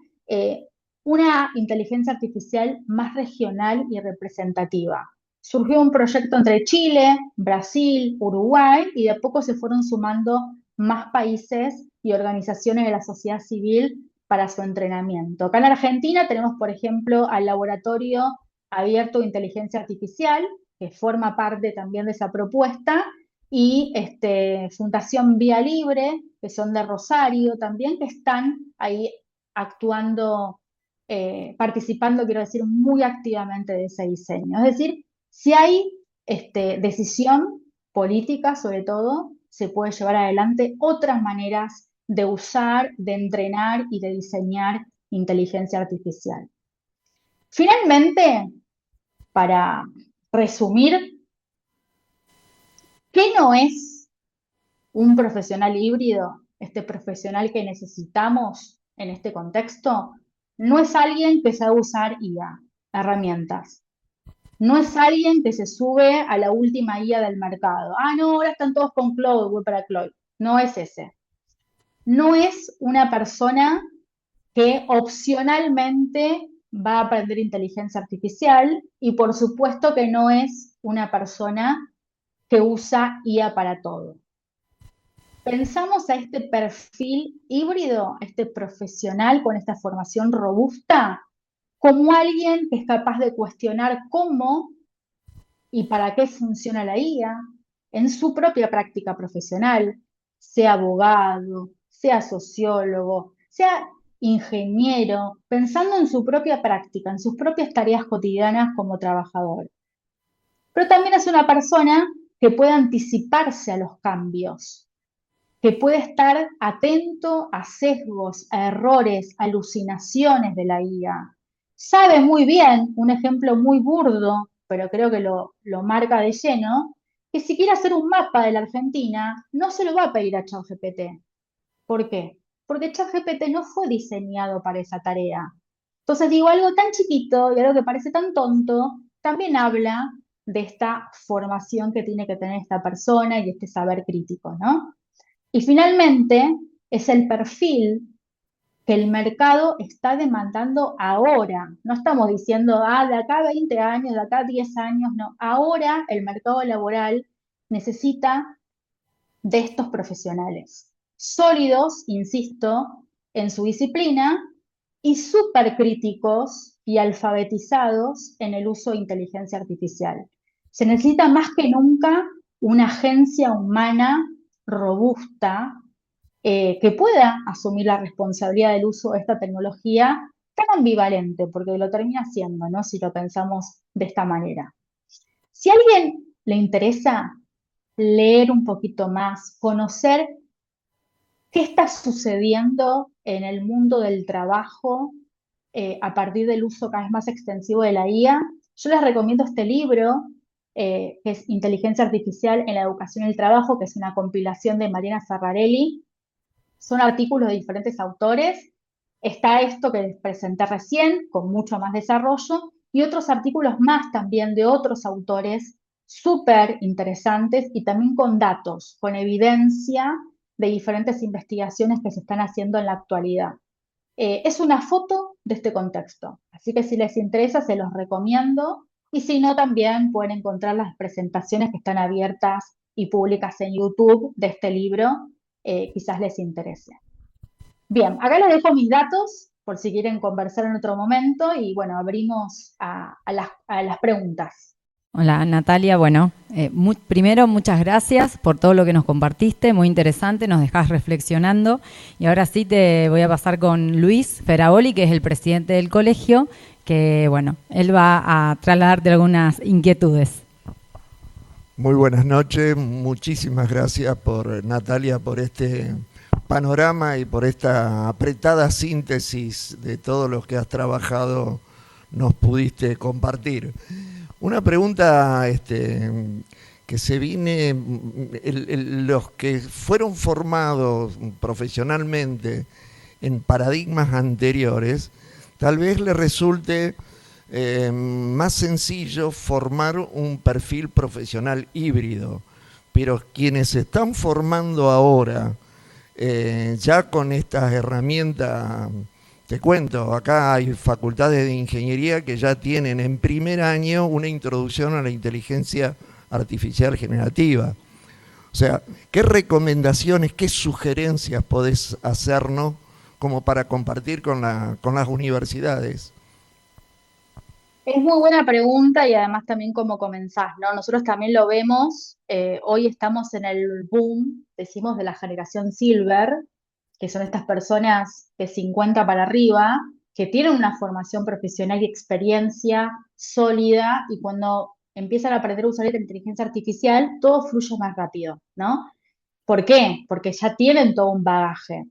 Una inteligencia artificial más regional y representativa. Surgió un proyecto entre Chile, Brasil, Uruguay y de a poco se fueron sumando más países y organizaciones de la sociedad civil para su entrenamiento. Acá en Argentina tenemos, por ejemplo, al Laboratorio Abierto de Inteligencia Artificial, que forma parte también de esa propuesta, y Fundación Vía Libre, que son de Rosario también, que están ahí actuando participando, quiero decir, muy activamente de ese diseño. Es decir, si hay decisión política, sobre todo, se puede llevar adelante otras maneras de usar, de entrenar y de diseñar inteligencia artificial. Finalmente, para resumir, ¿qué no es un profesional híbrido? Este profesional que necesitamos en este contexto no es alguien que sabe usar IA, herramientas. No es alguien que se sube a la última IA del mercado. Ah, no, ahora están todos con Cloud, voy para Cloud. No es ese. No es una persona que opcionalmente va a aprender inteligencia artificial y por supuesto que no es una persona que usa IA para todo. Pensamos a este perfil híbrido, a este profesional con esta formación robusta, como alguien que es capaz de cuestionar cómo y para qué funciona la IA en su propia práctica profesional, sea abogado, sea sociólogo, sea ingeniero, pensando en su propia práctica, en sus propias tareas cotidianas como trabajador. Pero también es una persona que puede anticiparse a los cambios, que puede estar atento a sesgos, a errores, alucinaciones de la IA. Sabe muy bien, un ejemplo muy burdo, pero creo que lo marca de lleno, que si quiere hacer un mapa de la Argentina, no se lo va a pedir a ChatGPT. ¿Por qué? Porque ChatGPT no fue diseñado para esa tarea. Entonces digo, algo tan chiquito y algo que parece tan tonto, también habla de esta formación que tiene que tener esta persona y este saber crítico, ¿no? Y finalmente, es el perfil que el mercado está demandando ahora. No estamos diciendo, de acá a 20 años, de acá a 10 años, no. Ahora el mercado laboral necesita de estos profesionales, sólidos, insisto, en su disciplina y súper críticos y alfabetizados en el uso de inteligencia artificial. Se necesita más que nunca una agencia humana robusta que pueda asumir la responsabilidad del uso de esta tecnología tan ambivalente, porque lo termina siendo, ¿no? Si lo pensamos de esta manera. Si a alguien le interesa leer un poquito más, conocer qué está sucediendo en el mundo del trabajo a partir del uso cada vez más extensivo de la IA, yo les recomiendo este libro, que es Inteligencia Artificial en la Educación y el Trabajo, que es una compilación de Mariana Ferrarelli. Son artículos de diferentes autores. Está esto que les presenté recién, con mucho más desarrollo, y otros artículos más también de otros autores súper interesantes y también con datos, con evidencia de diferentes investigaciones que se están haciendo en la actualidad. Es una foto de este contexto, así que si les interesa se los recomiendo y si no también pueden encontrar las presentaciones que están abiertas y públicas en YouTube de este libro, quizás les interese. Bien, acá les dejo mis datos por si quieren conversar en otro momento y bueno, abrimos a las preguntas. Hola Natalia, bueno, primero muchas gracias por todo lo que nos compartiste, muy interesante, nos dejás reflexionando y ahora sí te voy a pasar con Luis Feraoli, que es el presidente del colegio, que bueno, él va a trasladarte algunas inquietudes. Muy buenas noches, muchísimas gracias por Natalia por este panorama y por esta apretada síntesis de todo lo que has trabajado, nos pudiste compartir. Una pregunta que se viene, los que fueron formados profesionalmente en paradigmas anteriores, tal vez les resulte más sencillo formar un perfil profesional híbrido, pero quienes se están formando ahora, ya con estas herramientas, te cuento, acá hay facultades de ingeniería que ya tienen en primer año una introducción a la inteligencia artificial generativa. O sea, ¿qué recomendaciones, qué sugerencias podés hacernos como para compartir con las universidades? Es muy buena pregunta y además también cómo comenzás, ¿no? Nosotros también lo vemos, hoy estamos en el boom, decimos, de la generación Silver, que son estas personas de 50 para arriba, que tienen una formación profesional y experiencia sólida, y cuando empiezan a aprender a usar la inteligencia artificial, todo fluye más rápido, ¿no? ¿Por qué? Porque ya tienen todo un bagaje.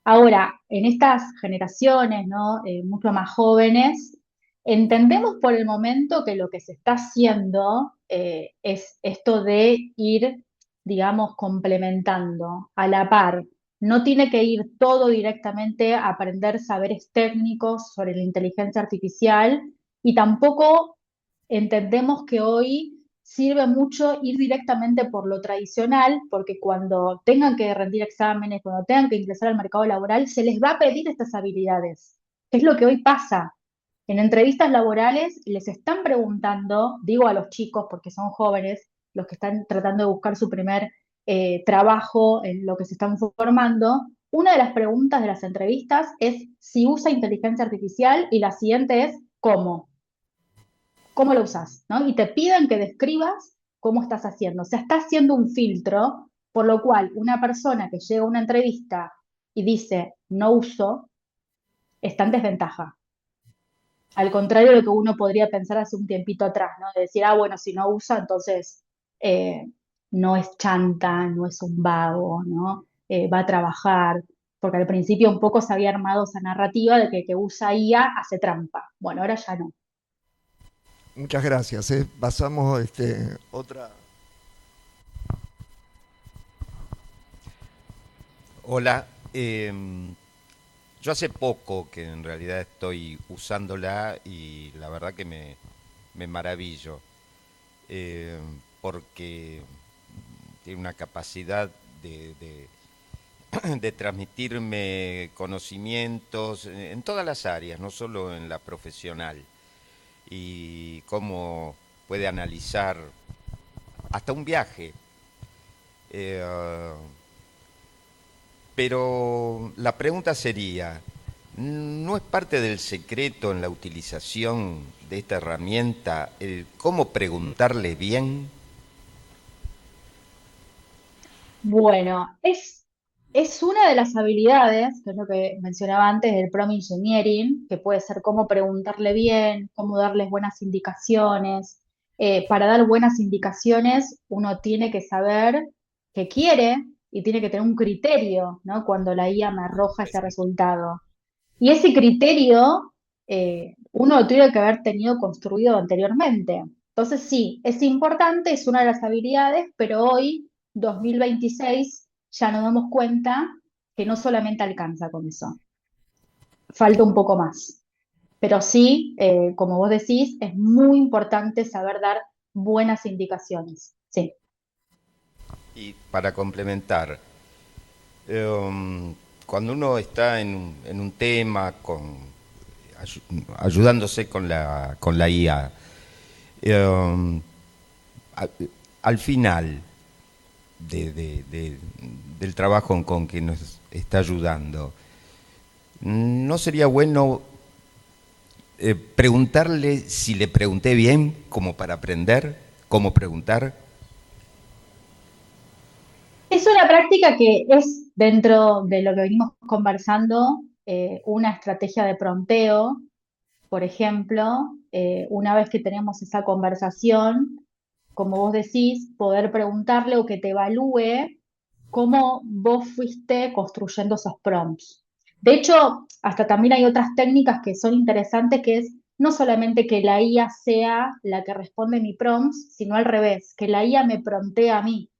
Ahora, en estas generaciones, ¿no? Mucho más jóvenes, entendemos por el momento que lo que se está haciendo es esto de ir, digamos, complementando a la par. No tiene que ir todo directamente a aprender saberes técnicos sobre la inteligencia artificial, y tampoco entendemos que hoy sirve mucho ir directamente por lo tradicional, porque cuando tengan que rendir exámenes, cuando tengan que ingresar al mercado laboral, se les va a pedir estas habilidades. Es lo que hoy pasa. En entrevistas laborales les están preguntando, digo a los chicos porque son jóvenes, los que están tratando de buscar su primer trabajo en lo que se están formando, una de las preguntas de las entrevistas es si usa inteligencia artificial, y la siguiente es ¿cómo? ¿Cómo lo usas? ¿No? Y te piden que describas cómo estás haciendo. O sea, está haciendo un filtro, por lo cual una persona que llega a una entrevista y dice no uso, está en desventaja. Al contrario de lo que uno podría pensar hace un tiempito atrás, ¿no? De decir, ah, bueno, si no usa, entonces eh, no es chanta, no es un vago, ¿no? Va a trabajar. Porque al principio un poco se había armado esa narrativa de que el que usa IA hace trampa. Bueno, ahora ya no. Muchas gracias. Pasamos otra. Hola, yo hace poco que en realidad estoy usándola y la verdad que me maravillo, eh, porque tiene una capacidad de transmitirme conocimientos en todas las áreas, no solo en la profesional, y cómo puede analizar hasta un viaje. Eh, Pero la pregunta sería, ¿no es parte del secreto en la utilización de esta herramienta el cómo preguntarle bien? Bueno, es una de las habilidades, que es lo que mencionaba antes del prompt engineering, que puede ser cómo preguntarle bien, cómo darles buenas indicaciones. Para dar buenas indicaciones, uno tiene que saber qué quiere y tiene que tener un criterio, ¿no? Cuando la IA me arroja ese resultado. Y ese criterio, uno lo tiene que haber tenido construido anteriormente. Entonces, sí, es importante, es una de las habilidades, pero hoy, 2026, ya nos damos cuenta que no solamente alcanza con eso, falta un poco más. Pero sí, como vos decís, es muy importante saber dar buenas indicaciones. Sí. Y para complementar, cuando uno está en un tema ayudándose con la IA, eh, a- al final del trabajo con que nos está ayudando, ¿no sería bueno preguntarle si le pregunté bien, como para aprender cómo preguntar? Es una práctica que es dentro de lo que venimos conversando, una estrategia de prompteo. Por ejemplo, una vez que tenemos esa conversación, como vos decís, poder preguntarle o que te evalúe cómo vos fuiste construyendo esos prompts. De hecho, hasta también hay otras técnicas que son interesantes, que es no solamente que la IA sea la que responde mi prompts, sino al revés, que la IA me promptee a mí,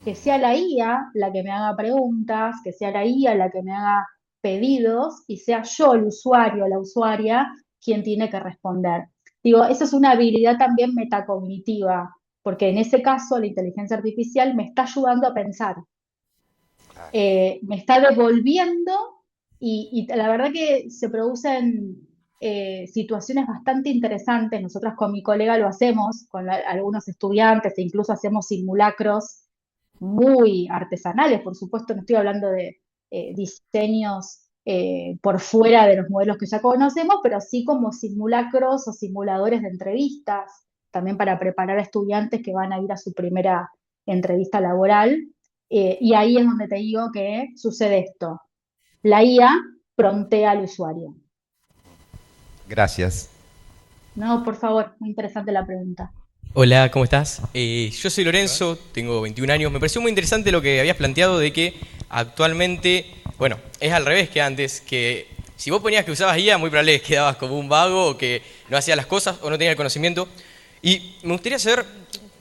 que sea la IA la que me haga preguntas, que sea la IA la que me haga pedidos, y sea yo, el usuario, la usuaria, quien tiene que responder. Digo, esa es una habilidad también metacognitiva, porque en ese caso la inteligencia artificial me está ayudando a pensar, me está devolviendo, y la verdad que se producen situaciones bastante interesantes. Nosotras con mi colega lo hacemos con algunos estudiantes, e incluso hacemos simulacros muy artesanales. Por supuesto, no estoy hablando de diseños por fuera de los modelos que ya conocemos, pero sí como simulacros o simuladores de entrevistas, también para preparar a estudiantes que van a ir a su primera entrevista laboral. Y ahí es donde te digo que sucede esto. La IA promptea al usuario. Gracias. No, por favor, muy interesante la pregunta. Hola, ¿cómo estás? Yo soy Lorenzo, tengo 21 años. Me pareció muy interesante lo que habías planteado de que actualmente, bueno, es al revés que antes, que si vos ponías que usabas IA, muy probable que quedabas como un vago o que no hacías las cosas o no tenías el conocimiento. Y me gustaría saber,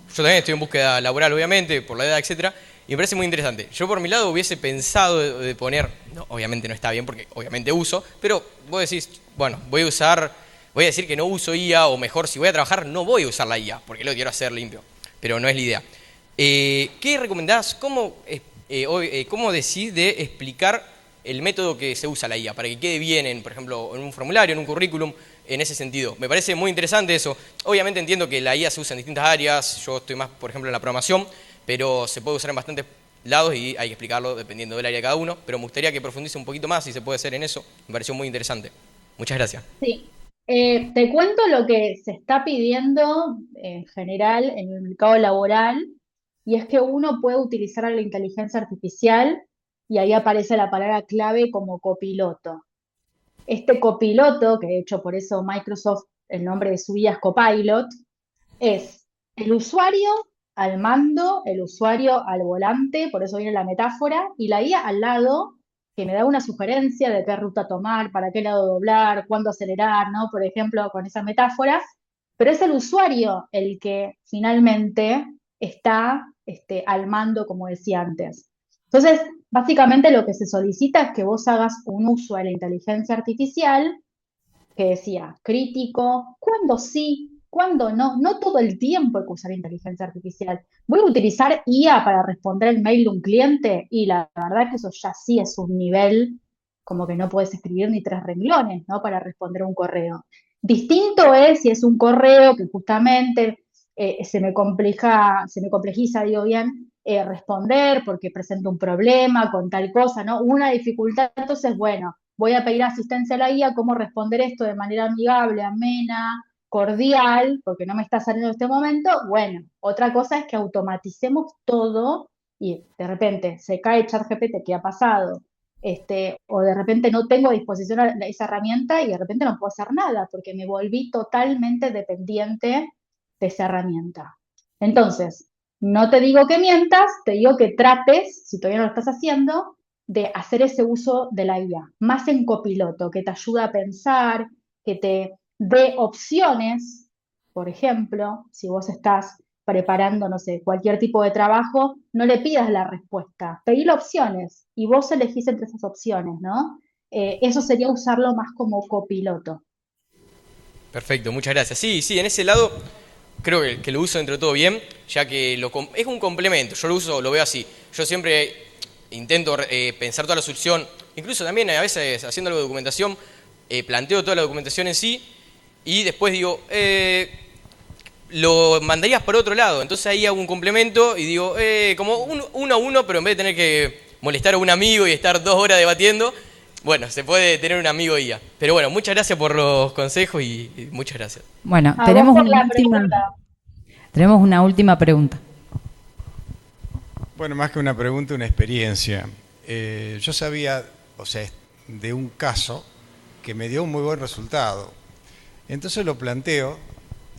yo también estoy en búsqueda laboral, obviamente, por la edad, etcétera, y me parece muy interesante. Yo por mi lado hubiese pensado de poner, no, obviamente no está bien porque obviamente uso, pero vos decís, bueno, voy a decir que no uso IA, o mejor, si voy a trabajar no voy a usar la IA, porque lo quiero hacer limpio, pero no es la idea. ¿Qué recomendás? ¿Cómo decís de explicar el método que se usa la IA para que quede bien, por ejemplo, en un formulario, en un currículum, en ese sentido? Me parece muy interesante eso. Obviamente entiendo que la IA se usa en distintas áreas, yo estoy más, por ejemplo, en la programación, pero se puede usar en bastantes lados y hay que explicarlo dependiendo del área de cada uno, pero me gustaría que profundice un poquito más si se puede hacer en eso, me pareció muy interesante. Muchas gracias. Sí, te cuento lo que se está pidiendo en general en el mercado laboral, y es que uno puede utilizar la inteligencia artificial y ahí aparece la palabra clave como copiloto. Este copiloto, que de hecho por eso Microsoft, el nombre de su guía es Copilot, es el usuario al mando, el usuario al volante, por eso viene la metáfora, y la guía al lado, que me da una sugerencia de qué ruta tomar, para qué lado doblar, cuándo acelerar, ¿no? Por ejemplo, con esas metáforas, pero es el usuario el que finalmente está al mando, como decía antes. Entonces, básicamente lo que se solicita es que vos hagas un uso de la inteligencia artificial que decía crítico, cuándo sí, cuándo no, no todo el tiempo hay que usar inteligencia artificial. Voy a utilizar IA para responder el mail de un cliente y la verdad que eso ya sí es un nivel como que no puedes escribir ni 3 renglones, ¿no? Para responder un correo. Distinto es si es un correo que justamente se me complejiza, digo bien, responder porque presento un problema con tal cosa, ¿no? Una dificultad, entonces, bueno, voy a pedir asistencia a la guía, cómo responder esto de manera amigable, amena, cordial, porque no me está saliendo en este momento. Bueno, otra cosa es que automaticemos todo y de repente se cae ChatGPT, ¿qué ha pasado? O de repente no tengo a disposición esa herramienta y de repente no puedo hacer nada porque me volví totalmente dependiente de esa herramienta. Entonces, no te digo que mientas, te digo que trates, si todavía no lo estás haciendo, de hacer ese uso de la IA, más en copiloto, que te ayuda a pensar, que te dé opciones. Por ejemplo, si vos estás preparando, no sé, cualquier tipo de trabajo, no le pidas la respuesta, pedile opciones y vos elegís entre esas opciones, ¿no? Eso sería usarlo más como copiloto. Perfecto, muchas gracias. Sí, sí, en ese lado creo que lo uso dentro de todo bien, ya que es un complemento. Yo lo uso, lo veo así. Yo siempre intento pensar toda la solución, incluso también a veces haciendo algo de documentación, planteo toda la documentación en sí y después digo, lo mandarías por otro lado. Entonces ahí hago un complemento y digo, como uno a uno, pero en vez de tener que molestar a un amigo y estar 2 horas debatiendo, bueno, se puede tener un amigo guía. Pero bueno, muchas gracias por los consejos y muchas gracias. Bueno, A vos por la pregunta. tenemos una última pregunta. Bueno, más que una pregunta, una experiencia. Yo sabía, o sea, de un caso que me dio un muy buen resultado. Entonces lo planteo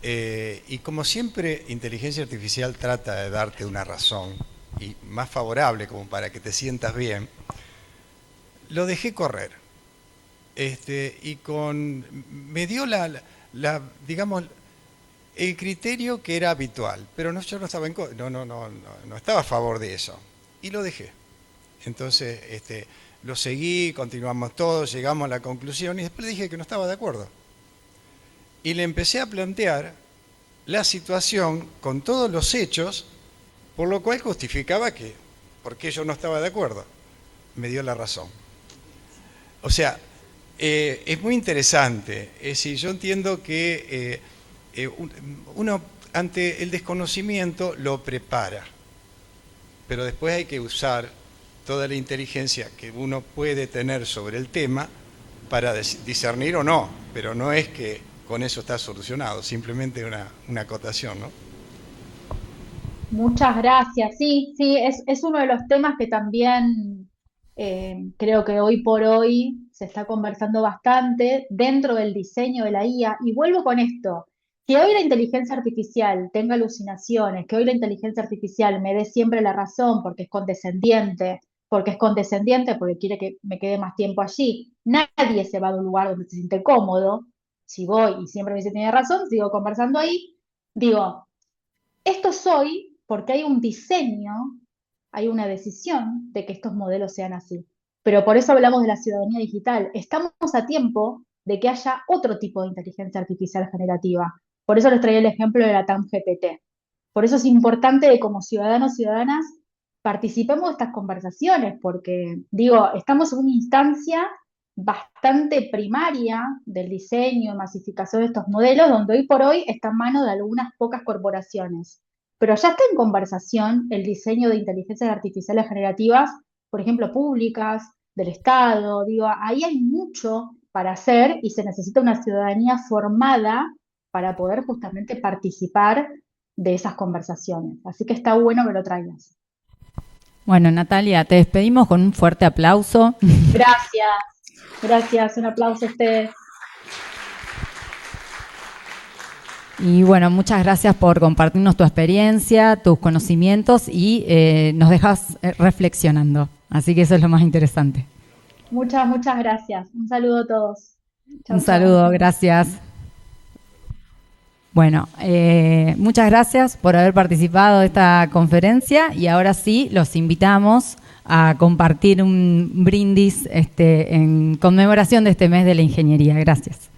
y como siempre inteligencia artificial trata de darte una razón y más favorable como para que te sientas bien, lo dejé correr. Y me dio digamos, el criterio que era habitual, pero yo no estaba no estaba a favor de eso y lo dejé. Entonces, lo seguí, continuamos todos, llegamos a la conclusión y después le dije que no estaba de acuerdo. Y le empecé a plantear la situación con todos los hechos, por lo cual justificaba por qué yo no estaba de acuerdo. Me dio la razón. O sea, es muy interesante. Es decir, yo entiendo que uno ante el desconocimiento lo prepara, pero después hay que usar toda la inteligencia que uno puede tener sobre el tema para discernir o no, pero no es que con eso está solucionado, simplemente una acotación, ¿no? Muchas gracias. Sí, sí, es uno de los temas que también creo que hoy por hoy se está conversando bastante dentro del diseño de la IA, y vuelvo con esto, que hoy la inteligencia artificial tenga alucinaciones, que hoy la inteligencia artificial me dé siempre la razón porque es condescendiente porque quiere que me quede más tiempo allí, nadie se va de un lugar donde se siente cómodo. Si voy y siempre me dice tiene razón, sigo conversando ahí, digo, esto soy porque hay un diseño, hay una decisión de que estos modelos sean así. Pero por eso hablamos de la ciudadanía digital. Estamos a tiempo de que haya otro tipo de inteligencia artificial generativa. Por eso les traía el ejemplo de la TAM GPT. Por eso es importante que como ciudadanos y ciudadanas participemos de estas conversaciones, porque, digo, estamos en una instancia bastante primaria del diseño y masificación de estos modelos, donde hoy por hoy está en manos de algunas pocas corporaciones. Pero ya está en conversación el diseño de inteligencias artificiales generativas, por ejemplo, públicas, del Estado. Digo, ahí hay mucho para hacer y se necesita una ciudadanía formada para poder justamente participar de esas conversaciones. Así que está bueno que lo traigas. Bueno, Natalia, te despedimos con un fuerte aplauso. Gracias, un aplauso a ustedes. Y bueno, muchas gracias por compartirnos tu experiencia, tus conocimientos y nos dejas reflexionando. Así que eso es lo más interesante. Muchas gracias. Un saludo a todos. Chau, Un saludo, gracias. Bueno, muchas gracias por haber participado de esta conferencia y ahora sí los invitamos a compartir un brindis en conmemoración de este mes de la ingeniería. Gracias.